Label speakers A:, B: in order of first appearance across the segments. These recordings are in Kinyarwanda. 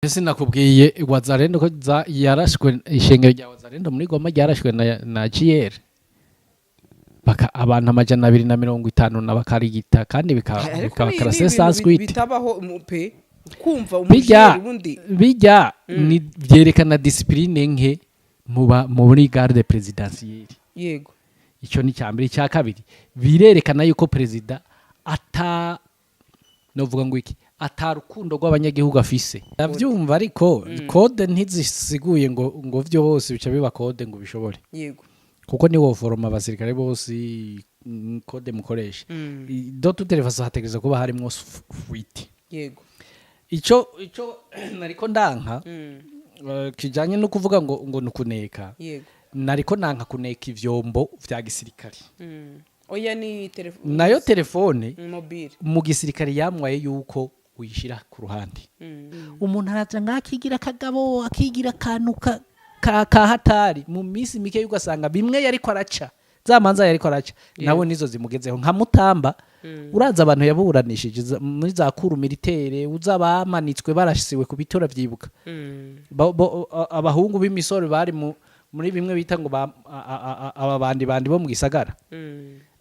A: ese nakubwiye Wazalendo ko yarashwe ishengero rya Wazalendo muri Goma ryarashwe na GR baka abantu 250 na bakarigita kandi bikaba karase sanskrit
B: bitabaho pe kumva umujeri bundi
A: bijya ni byerekana discipline nke muri garde présidentielle
B: yego
A: icyo ni cyambere cya kabiri birerekana yuko president novuga ngo iki atarukundo rw'abanyagihugu afise ndavyumva ariko code ntizisiguye ngo vyo hose bica biba code ngo bishobore
B: yego
A: kuko ni wo foroma abasirikare bose code mukoresha do tutelefasa hategereza kuba harimo fuite
B: yego
A: ico nariko ndanka kijanye no kuvuga ngo nukuneka
B: yego
A: nariko nanka kuneka ivyombo vya gisirikare
B: oya ni telefone
A: nayo telefone
B: mobile
A: mu gisirikare yamwaye yuko uyishira ku ruhande umuntu araza ngakigira kagabo akigira kanuka ka hatari mu minsi mike yugasanga bimwe yariko araca zamanza yariko araca nawe nizo zimugezeho nka Mutamba uraza abantu yaburanishije muri za kuru militaire uzabamanitswe barashisiwe ku bitora vyibuka abahungu b'imisoro bari muri bimwe bita ngo ababandi bo mu gisagara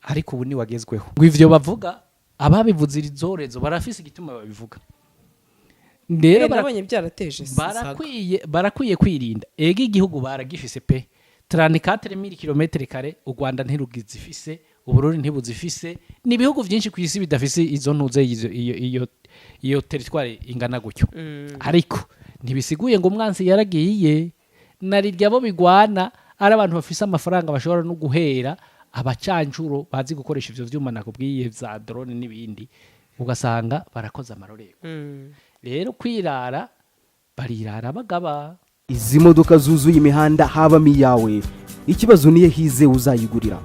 A: ariko ubu ni wagezweho ngo ivyo bavuga ababivuze irizorezo barafise igituma babivuga ndero
B: barabonye byarateje
A: barakwiye kwirinda ega igihugu baragifise pe 34,000 km kare u Rwanda ntirugizifise ubururi ntibuzifise ni ibihugu byinshi ku isi bidafise izo ntuze iyo territoire ingana gutyo ariko ntibisiguye ngo umwansi yaragiye narirya bo bigwana ari abantu bafise amafaranga bashobora no guhera abacancuro bazi gukoresha ivyo vyuma nakubwiye za drone n'ibindi ugasanga barakoze amarorego rero kwirara barirara bagaba
C: izi modoka zuzuye imihanda haba miyawe ikibazo niye hize uzayigurira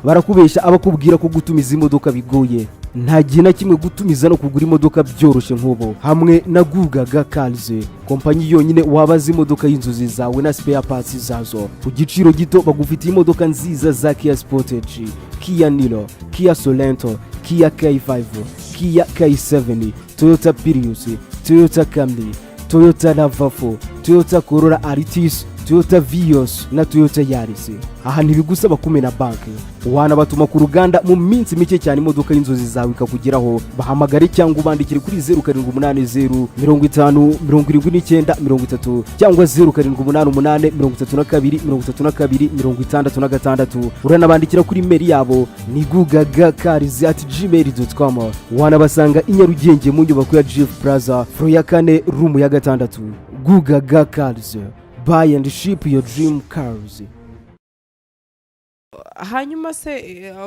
C: barakubesha abakubwira ko gutumiza imodoka bigoye nta gihe na kimwe gutumiza no kugura imodoka byoroshye nk'ubo hamwe na Gugaga Cars kompanyi yonyine wabaza imodoka y'inzozi zawe na spare parts zazo ku giciro gito bagufitiye imodoka nziza za Kia Sportage, Kia Niro, Kia Sorento, Kia K5, Kia K7, Toyota Prius, Toyota Camry, Toyota RAV4, Toyota Corolla Altis, Toyota Vios na Toyota Yaris. Aha ntibigusaba kumena banki wanabatuma ku ruganda mu minsi mike cyane imodoka y'inzozi zawe ikakugeraho bahamagare cyangwa ubandikire kuri 0780 50 79 30 cyangwa 0788 32 66 uranabandikira kuri mail yabo ni gugagacars@gmail.com wanabasanga i Nyarugenge mu nyubako ya Jeff Plaza floor ya 4 room ya 6 Gugaga Cars. Buy and ship your dream cars.
B: hanyuma se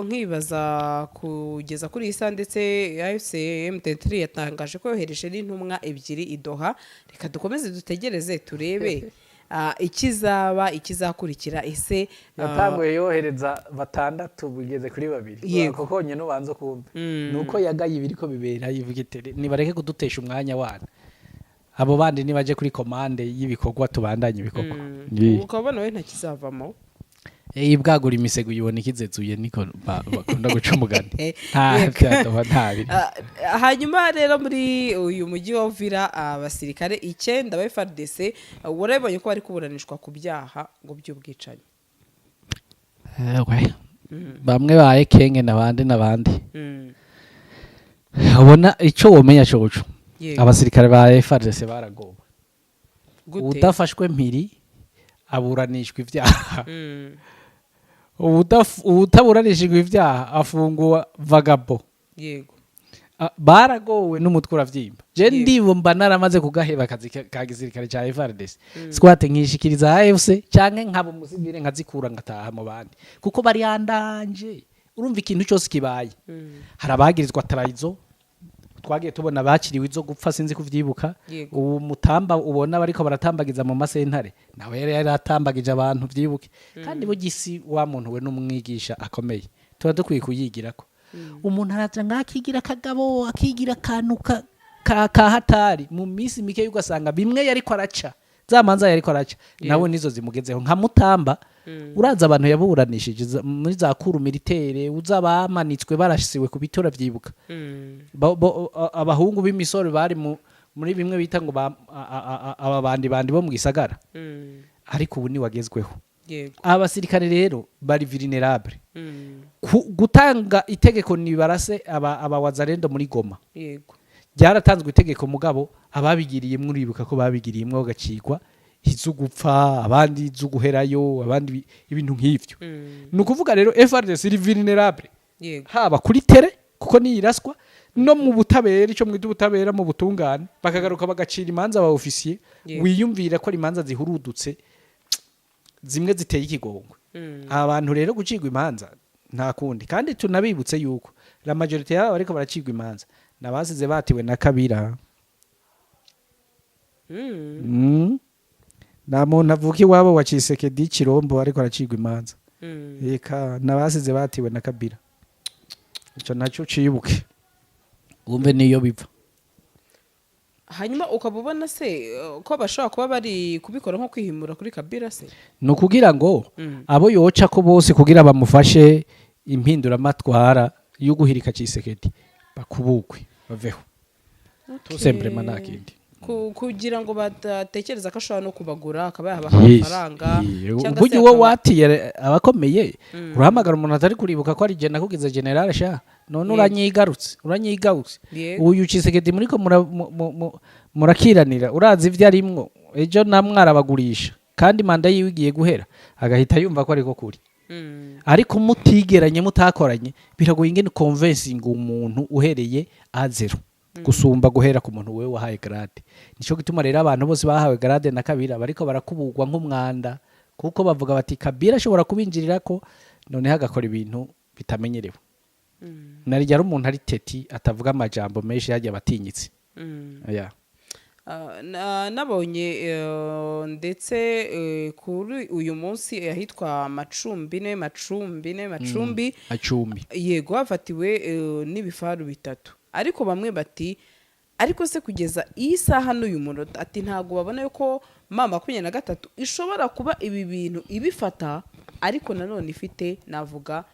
B: nkibaza kugeza kuri isa ndetse AFC M23 yatangaje ko yohereje n'intumwa ebyiri idoha reka dukomeze dutegereze turebe ikizakurikira ese
A: yatanguye yohereza batandatu bugeze kuri babiri kuko nyene ubanze kumva nuko yagaye ibiriko bibera yivugitere nibareke kudutesha umwanya wana abo bandi nibaje kuri commande y'ibikorwa tubandanye ibikorwa
B: ukabona we ntakizavamo
A: ibwagura imisego yibona ikizezuye niko bakunda guca umugani
B: hanyuma rero muri uyu mujyi wa Uvira abasirikare 9 ba FARDC urabonye ko bari kuburanishwa ku byaha ngo by'ubwicanyi
A: bamwe baye kenge nabandi ubona ico womenya coco abasirikare ba FARDC baragoba udafashwe mpiri aburanishwa ivyaha utaburanishijwe ivyaha afungwa vagabo
B: yego
A: baragowe n'umutwe uravyimba je ndibomba naramaze kugaheba akazi ka gisirikare ca FARDC squate nkishikiriza AFC canke nkabo musivire nkazikura ngataha mu bandi kuko bari yandanje urumva ikintu cyose kibaye harabagirizwa traizo twagiye tubona bakiriwe izo gupfa sinzi kuvyibuka ubu Mutamba ubona bariko baratambagiza mu masentare nawe yari atambagije abantu vyibuke kandi bugisi wa muntu we n'umwigisha akomeye tuba dukwiye kuyigirako umuntu araza ngakigira kagabo akigira kanuka ka hatari mu minsi mike yugasanga bimwe yariko araca zamanza yariko araca nawe nizo zimugezeho nka Mutamba uraza abantu yaburanishije muri za kuru militaire uzabamanitswe barashisiwe ku bitora vyibuka abahungu b'imisoro bari muri bimwe bita ngo aba bandi bo mu gisagara ariko ubu ni wagezweho abasirikare rero bari vulnerable gutanga itegeko nibarase aba wazarendo muri Goma
B: yego
A: byaratanzwe itegeko mugabo ababigiriye muribuka ko babigiriyemwe bagacikwa izo gupfa abandi izo guherayo abandi ibintu nk'ivyo nukuvuga rero FRDC iri vulnerable haba kuri tere kuko niyiraswa no mu butabera ico mwita ubutabera mu butungane bakagaruka bagacira imanza aba officier wiyumvira ko imanza zihurudutse zimwe ziteye ikigongwe abantu rero gucigwa imanza nta kundi kandi tunabibutse yuko la majorité yabo ariko baracigwa imanza nabasize batiwe na Kabira na muntu avuka iwabo wa Cisekedi Kirombo ariko aracigwa imanza eka nabasize batiwe na Kabira ico naco cibuke umve niyo biva
B: hanyuma ukabubona se ko bashobora kuba bari kubikora nko kwihimura kuri Kabira se
A: no kugira ngo abo yoca ko bose kugira bamufashe impindura matwara yo guhirika Cisekedi bakubukwe baveho tusembre manakindi
B: kugira ngo batatekereza ko ashobora no kubagura akaba yabaha amafaranga
A: cyangwa se wo watiye abakomeye urahamagara umuntu atari kuribuka ko ari je nakugize general sha none uranyigarutse uyu Cisekedi muri ko murakiranira urazi ivyo arimwo ejo namwarabagurisha kandi manda yiwe igiye guhera agahita yumva ko ariko kuri ariko mutigeranye mutakoranye biragoye ingene convincing umuntu uhereye A0 gusumba guhera ku muntu wewe wahaye grade nico gituma rero abantu bose bahawe grade na Kabira bariko barakubugwa nk'umwanda kuko bavuga bati Kabira ashobora kubinjirira ko none hagakora ibintu bitamenyerewe narijya ari umuntu ari teti atavuga amajambo menshi yagiye batinyitse
B: nabonye ndetse kuri uyu munsi yahitwa Macumbi yego hafatiwe n'ibifaru bitatu ariko bamwe bati ariko se kugeza iyi saha n'uyu munota ati ntago babona yuko mama 23 ishobora kuba ibi bintu ibifata ariko nanone ifite navuga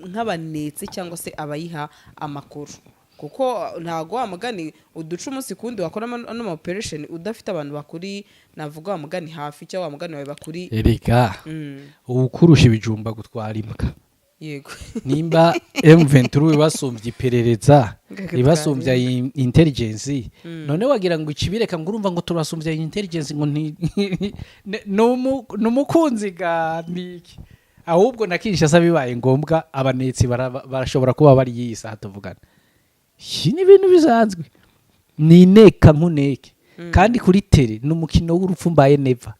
B: nk'abanetse cyangwa se abayiha amakuru kuko ntago wamugani uduca umunsi kundi wakora no operation udafite abantu bakuri navuga wamugani hafi cyangwa wamugani wawe bakuri
A: erega ukurusha ibijumba gutwara imbwa
B: yego
A: nimba M23 ibasumbye iperereza ibasumbya intelligence none wagira ngo ikibireka ngo urumva ngo turasumbya intelligence ngo numukunzi ga niki ahubwo nakishasa bibaye ngombwa abanetsi barashobora kuba bari yisa hatuvugana ni ibintu bisanzwe ni neka nkuneke kandi kuri tere n'umukino w'urupfu mbaye neva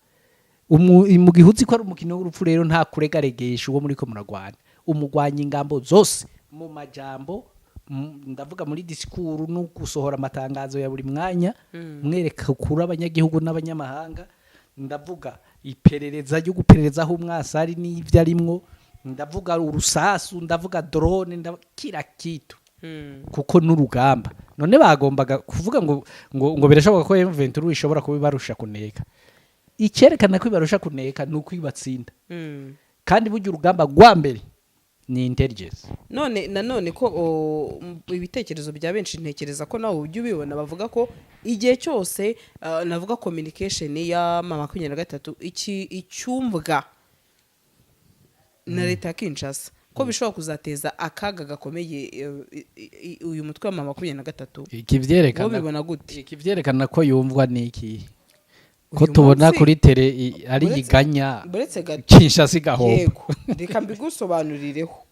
A: mu gihuzi ko ari umukino w'urupfu rero nta kuregaregesha uwo muri ko muragwana umugwanya ingambo zose mu majambo ndavuga muri disikuru no gusohora amatangazo ya buri mwanya mwereka kuri abanyagihugu n'abanyamahanga ndavuga iperereza ryo guperereza aho umwasari n'ivyo arimwo ndavuga urusasu ndavuga drone kira kitu kuko n'urugamba none bagombaga kuvuga ngo birashoboka ko M23 ishobora kubibarusha kuneka icyerekana ko ibarusha kuneka nuko ibatsinda kandi burya urugamba rwa mbere ni intelligence
B: nanone ko ibitekerezo bya benshi ntekereza ko nawe ujye ubibona bavuga ko igihe cyose navuga communication ya mama 23 icyumvwa na leta ya Kinshasa ko bishobora kuzateza akaga gakomeye uyu mutwe wa mama 23
A: ikivyerekana
B: bibona gute
A: ikivyerekana ko yumvwa niki ko tubona kuri tere ari yiganya Kinshasa igahomba
B: yego reka mbigusobanurireho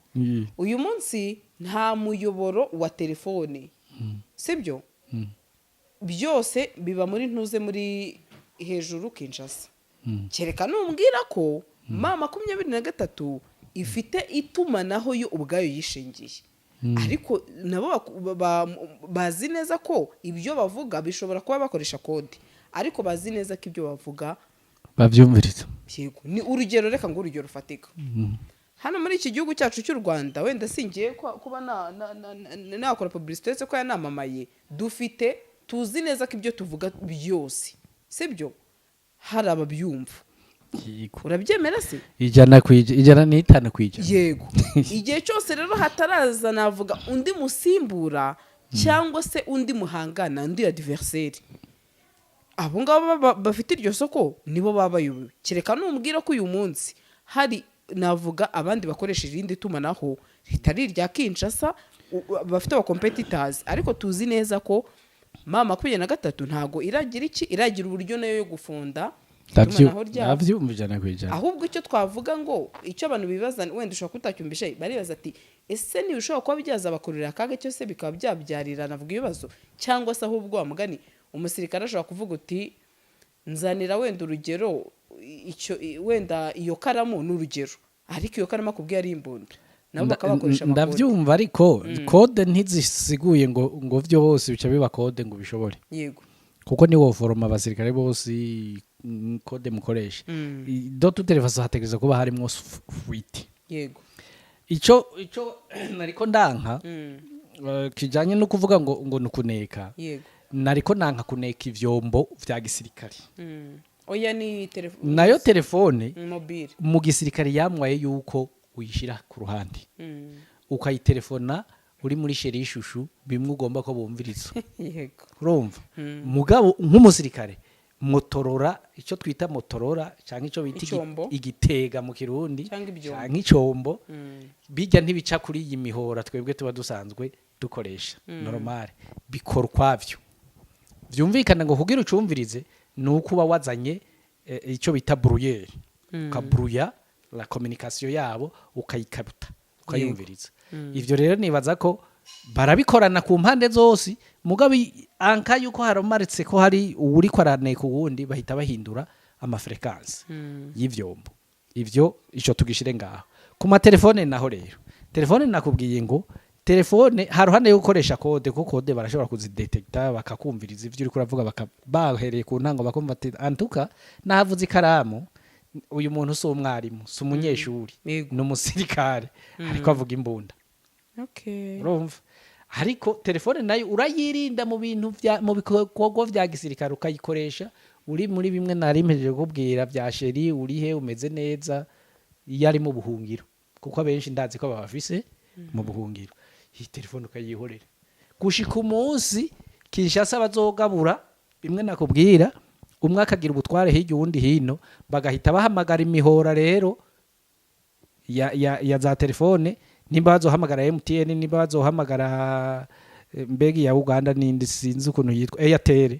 B: uyu munsi nta muyoboro wa telefone sibyo byose biba muri ntuze muri hejuru Kinshasa cyerekana umbwira ko mama 23 ifite itumanaho yo ubwayo yishingiye ariko nabo bazi neza ko ibyo bavuga bishobora kuba bakoresha kode ariko bazi neza ko ibyo bavuga
A: bavyumviriza
B: yego ni urugero reka ngo urugero rufatika hano muri iki gihugu cyacu cy'u Rwanda wenda singiye kuba nakora publicité se ko yanamamaye dufite tuzi neza ko ibyo tuvuga byose sibyo hari ababyumva urabyemera se
A: ijana n'itanu kwijana
B: yego igihe cyose rero hataraza navuga undi musimbura cyangwa se undi muhangana undi adversaire abo ngabo bafite iryo soko nibo baba bayobewe kereka numbwira ko uyu munsi hari navuga abandi bakoresha irindi tumanaho ritari irya Kinshasa bafite aba competitors ariko tuzi neza ko mama 23 ntago iragira uburyo nayo yo gufunda
A: navyumvijana kwijana
B: ahubwo icyo twavuga ngo icyo abantu bibaza wenda ushobora kutacyumvisha baribaza ati ese ni ushobora kuba byaza bakorera akaga cyose bikaba byabyarira navuga ibibazo cyangwa se ahubwo wamugani umusirikare ashobora kuvuga uti nzanira wenda urugero icyo wenda iyo karamu n'urugero ariko iyo karamu akubwiye ari imbunda nabo bakabakoresha amakode
A: ndavyumva ariko code ntizisiguye ngo vyo hose bica biba code ngo bishobore
B: yego
A: kuko ni wo foroma abasirikare bose code mukoresha do tutelefasa hategereza kuba harimo fuite
B: yego
A: ico nariko ndanka kijanye no kuvuga ngo nukuneka
B: yego
A: nariko nanka kuneka ivyombo vya gisirikare
B: oya ni telefone
A: nayo telefone
B: mobile
A: mu gisirikare yamwaye yuko uyishira ku ruhande ukayitelefona uri muri sheri ishushu bimwe ugomba ko bumviriza
B: yego
A: urumva mugabo nk'umusirikare motorora icyo twita motorora cyangwa icyo bita igitega mu kirundi cyangwa icombo bijya ntibica kuri iyi mihora twebwe tuba dusanzwe dukoresha normal bikora kwavyo byumvikana ngo kugira ucumvirize nuko uba wazanye icyo bita brouilleur ukabruya la communication yabo ukayikabuta ukayumviriza ivyo rero nibaza ko barabikorana ku mpande zose mugabo anka yuko haromaritse ko hari uri kwarane ku wundi bahita bahindura amafrequence y'ivyombo ivyo ico tugishire ngaho ku matelefone naho rero telefone nakubwiye ngo telefone haruhande yo gukoresha code kuko code barashobora kuzidetecta bakakumviriza ivyo uri kuravuga bakabahereye ku ntango bakumva ati antuka nahavuze ikaramu uyu muntu so umwarimu so umunyeshuri no musirikare ariko avuga imbunda
B: okay
A: urumva ariko telefone nayo urayirinda mu bintu mu bikorwa vya gisirikare ukayikoresha uri muri bimwe nari mpejeje kubwira vya sheri uri he umeze neza yari mu buhungiro kuko abenshi ndazi ko babafise mu buhungiro iyi telefone ukayihorera gushika umunsi Kinshasa bazogabura bimwe nakubwira umwe akagira ubutware hirya uwundi hino bagahita bahamagara imihora rero ya za telefone nimba bazohamagara MTN nimba bazohamagara mbegi ya Uganda nindi sinzi ukuntu yitwa Airtel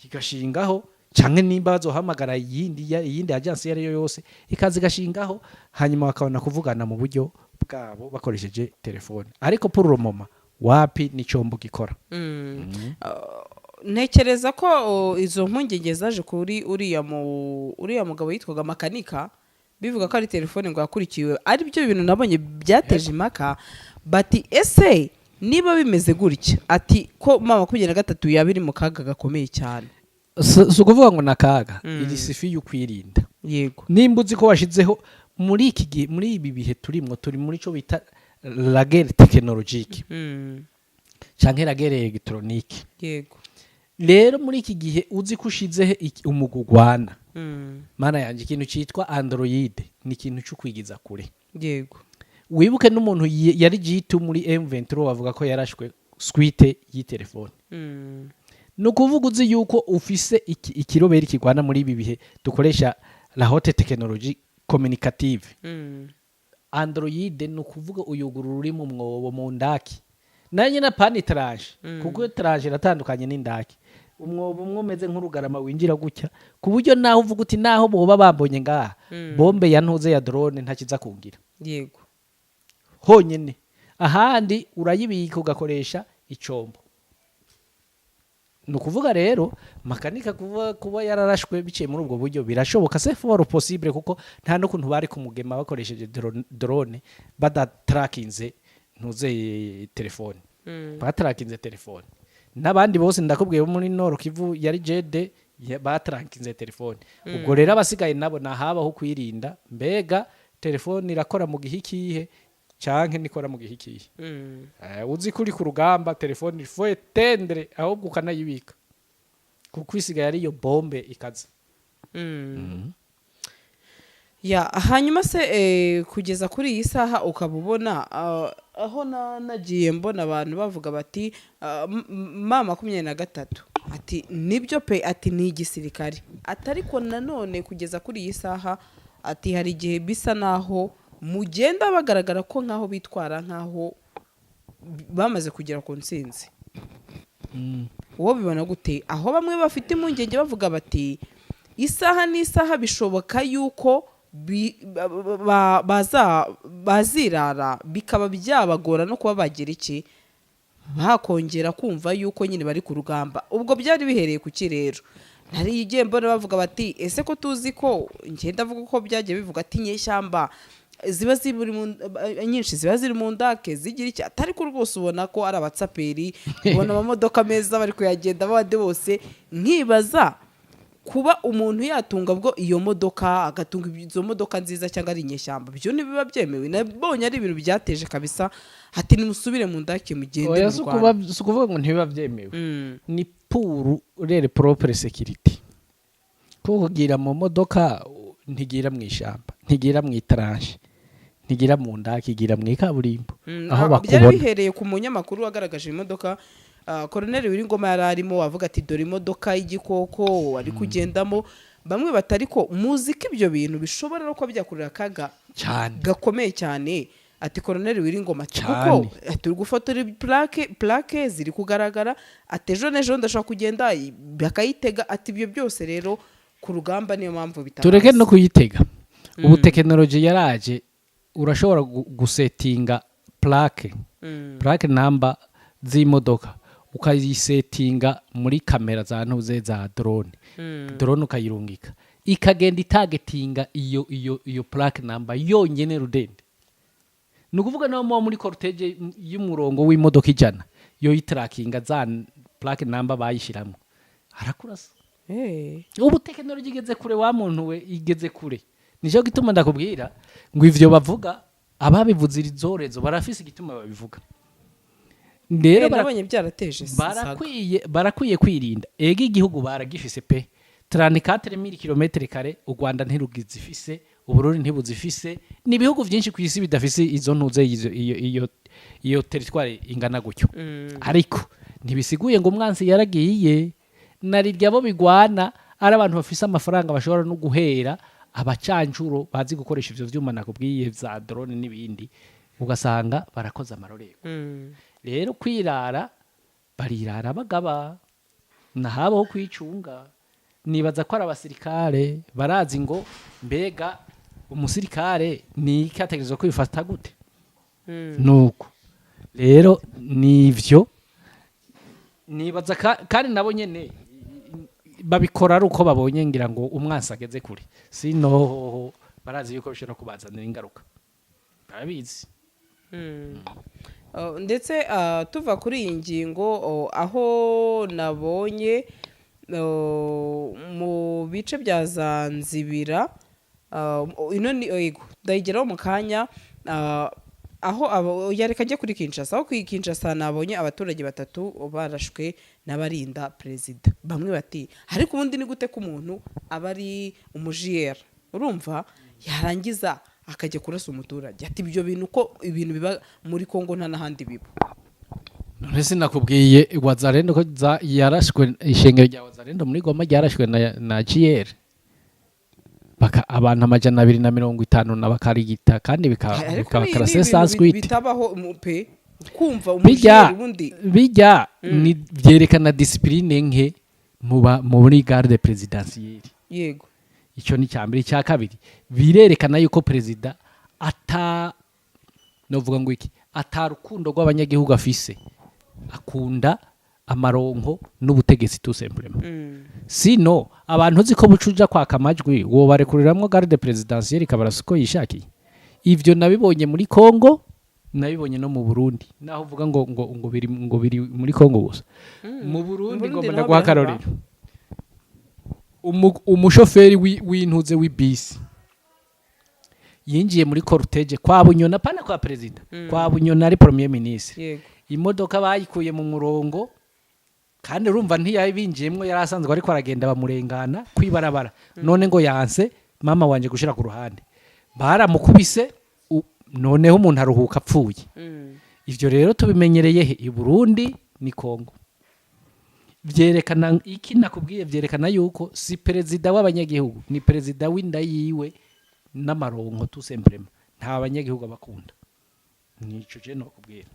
A: igashingaho canke nimba bazohamagara yindi agency yari yose ikazi gashingaho hanyuma bakabona kuvugana mu buryo bwabo bakoresheje telefone ariko pour le moment wapi ni cyombo gikora
B: ntekereza ko izo mpungenge zaje kuri uriya mugabo yitwaga makanika bivuga ko ari telefone ngo yakurikiwe ari byo bintu nabonye byateje impaka bati ese niba bimeze gutya ati ko mama 23 yabiri mu kaga gakomeye cyane
A: so kuvuga ngo nakaga iri sifi y'ukwirinda
B: yego
A: nimba uzi ko washizeho muri iki gihe muri ibi bihe turi muri cyo bita la guerre technologique canke la guerre électronique
B: yego
A: rero muri iki gihe uzi ko ushizeho umugugwana mana yanje ikintu cyitwa Android ni ikintu cyo kwigiza kure
B: yego
A: wibuke n'umuntu yari G2 muri M23 bavuga ko yarashwe suite y'itelefone no kuvuga uzi yuko ufise ikiroberi kigwana muri ibi bihe dukoresha la haute technologie communicative Android no kuvuga uyugurura uri mu mwobo mu ndaki nanye na pani tranche kuko tranche iratandukanye n'indaki umwobo umeze nk'urugarama winjira gutya ku buryo naho uvuga uti naho boba bambonye ngaha bombe ya ntuze ya drone ntakiza kungira
B: yego
A: honyene ahandi urayibika ugakoresha icombo nukuvuga rero makanika kuba yararashwe biciye muri ubwo buryo birashoboka c'est fort possible kuko nta no kuntu bari kumugema bakoresheje drone badatrackinze ntuze telefone batrakinze telefone n'abandi bose ndakubwiye muri Nord Kivu yari JD batrakinze telefone ubwo rero abasigaye nabo nahabaho kwirinda mbega telefone irakora mu gihe kihe canke nikora mu gihe kihe uzi kuri ku rugamba telefone il faut éteindre ahubwo ukanayibika kuko isigaye ari yo bombe ikaza
B: ya hanyuma se kugeza kuri iyi saha ukaba ubona aho nagiye mbona abantu bavuga bati ma 23 ati nibyo pe ati ni igisirikare ati ariko nanone kugeza kuri iyi saha ati hari igihe bisa naho mugenda bagaragara ko nkaho bitwara nkaho bamaze kugera ku ntsinzi. Uwo bibona gute aho bamwe bafite impungenge bavuga bati isaha n'isaha bishoboka yuko bazirara bikaba byabagora no kuba bagira iki bakongera kumva yuko nyine bari ku rugamba. Ubwo byari bihereye ku kirero nari igiye mbona bavuga bati ese ko tuzi ko ngenda avuga ko byagiye bivuga ati nyeshyamba ziba ziburi nyinshi ziba ziri mu ndake zigira iki atari ko rwose ubona ko ari abatsaperi ubona amamodoka meza bari kuyagenda abandi bose nkibaza kuba umuntu yatunga bwo iyo modoka agatunga izo modoka nziza cyangwa ari inyeshyamba byo ntibiba byemewe nabonye ari ibintu byateje kabisa hati nimusubire mu ndake mugende mu Rwanda
A: sukuvuga ngo ntibiba byemewe ni pour rere propre sécurité ko kugira mu modoka ntigira mu ishyamba ntigira mu itaranshi ntigira mu ndake igira mu ikaburimbo aho bakubona
B: byari bihereye ku munyamakuru wagaragaje imodoka Colonel Wiringoma yararimo wavuga ati dore imodoka y'igikoko ari kugendamo bamwe batari ko muzika ibyo bintu bishobora no kuba byakurira kaga
A: cyane
B: gakomeye cyane ati Colonel Wiringoma kuko turi gufotora plaque ziri kugaragara atejo nejo ndashaka kugenda bakayitega ati ibyo byose rero ku rugamba niyo mpamvu bitabaza
A: tureke no kuyitega ubu technology yaraje urashobora gusetinga plaque number z'imodoka ukayisetinga muri kamera za ntuze za drone ukayirungika ikagenda itagetinga iyo plaque number yonyene rudende nukuvuga naho muri cortege y'umurongo w'imodoka ijana yo yitrackinga za plaque number bayishiramo harakurasa ubu technology igeze kure wa muntu we igeze kure nico gituma ndakubwira ngo ivyo bavuga ababivuze izorezo barafise igituma babivuga ndero
B: barabonye byarateje
A: barakwiye kwirinda ega igihugu baragifise pe 34,000 km kare u Rwanda ntirugizifise uburundi ntibuzifise ni ibihugu byinshi ku isi bidafise izo ntuze iyo territoire ingana gutyo ariko ntibisiguye ngo umwansi yaragiye narirya bo bigwana ari abantu bafise amafaranga bashobora no guhera abacancuro bazi gukoresha ivyo vyuma nakubwiye za drone n'ibindi ugasanga barakoze amarorego rero kwirara barirara bagaba nahabaho kwicunga nibaza ko ari abasirikare barazi ngo mbega umusirikare ni ikategerezo ko bifata gute nuko rero nivyo nibaza kandi nabo nyene babikora ari uko babonye ngira ngo umwansi ageze kure sino barazi yuko bishobora kubazanira ingaruka barabizi
B: ndetse tuva kuri iyi ngingo aho nabonye mu bice bya Zanzibira ino ni ego ndayigeraho mu kanya aho yareka ajya kuri Kinshasa aho kuri Kinshasa nabonye abaturage 3 barashwe n'abarinda perezida bamwe bati ariko ubundi ni gute ko umuntu aba ari umujiyera urumva yarangiza akajya kurasa umuturage ati ibyo bintu ko ibintu biba muri Kongo nta nahandi biba
A: nese nakubwiye Wazalendo ko yarashwe ishengero rya Wazalendo muri Goma ryarashwe na GR baka abantu 250 nabakarigita kandi bikakarase sanskrit
B: bitabaho pe kumva umujiyera ubundi
A: bijya ni byerekana discipline nke muri garde présidentielle
B: yego
A: icyo ni cyambere cya kabiri birerekana yuko president novuga ngo iki atarukundo rw'abanyagihugu afise akunda amaronko n'ubutegetsi tout simplement sino abantu ziko bucuja kwa kamajwi wo barekuriramwo garde présidentielle kabarasuko yishakiye ivyo nabibonye muri Kongo nabibonye no mu Burundi naho uvuga ngo biri muri Kongo gusa mu Burundi ngomba ndaguha karorero umushoferi w'intuze w'ibisi yinjiye muri cortege kwa Bunyona pana kwa president kwa Bunyona ari premier ministre imodoka bayikuye mu murongo kandi urumva ntiyabinjiyemwo yarasanzwe ariko aragenda bamurengana kwibarabara none ngo yanse mama wanje gushira ku ruhande baramukubise noneho umuntu aruhuka apfuye. Ivyo rero tubimenyereye he? I Burundi ni Kongo. Vyerekana iki nakubwiye, vyerekana yuko si perezida w'abanyagihugu, ni perezida w'inda yiwe n'amaronko tout simplement. Nta banyagihugu abakunda. Nico je no kubwira.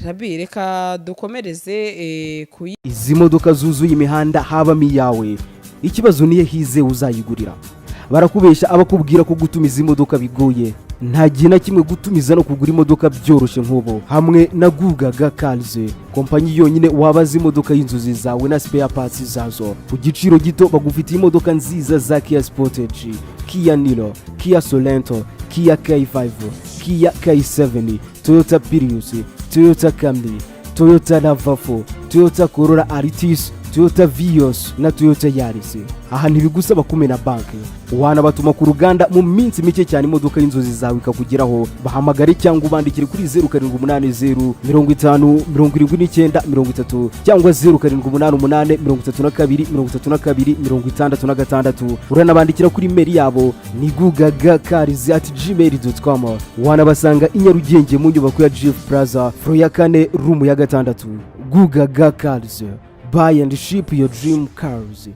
B: Rabi reka dukomereze
C: izi modoka zuzuye imihanda habamo iyawe, ikibazo niye hize uzayigurira. Barakubesha abakubwira ko gutumiza imodoka bigoye, nta gihe na kimwe gutumiza no kugura imodoka byoroshye nk'ubu. Hamwe na Gugaga Cars, kompanyi yonyine wabaza imodoka y'inzozi zawe na spare parts zazo ku giciro gito. Bagufitiye imodoka nziza za Kia Sportage, Kia Niro, Kia Sorento, Kia K5, Kia K7, Toyota Prius, Toyota Camry, Toyota RAV4, Toyota Corolla Altis, Toyota Vios na Toyota Yaris. Aha ntibigusaba kumena banki, wanabatuma ku ruganda mu minsi mike cyane imodoka y'inzozi zawe ikakugeraho. Bahamagare cyangwa ubandikire kuri 0780 50 79 30 cyangwa 0788 32 66. Uranabandikira kuri mail yabo ni gugagacars@gmail.com. Wanabasanga i Nyarugenge mu nyubako ya GF Plaza floor ya 4 room ya 6. Gugaga Cars, buy and ship your dream cars.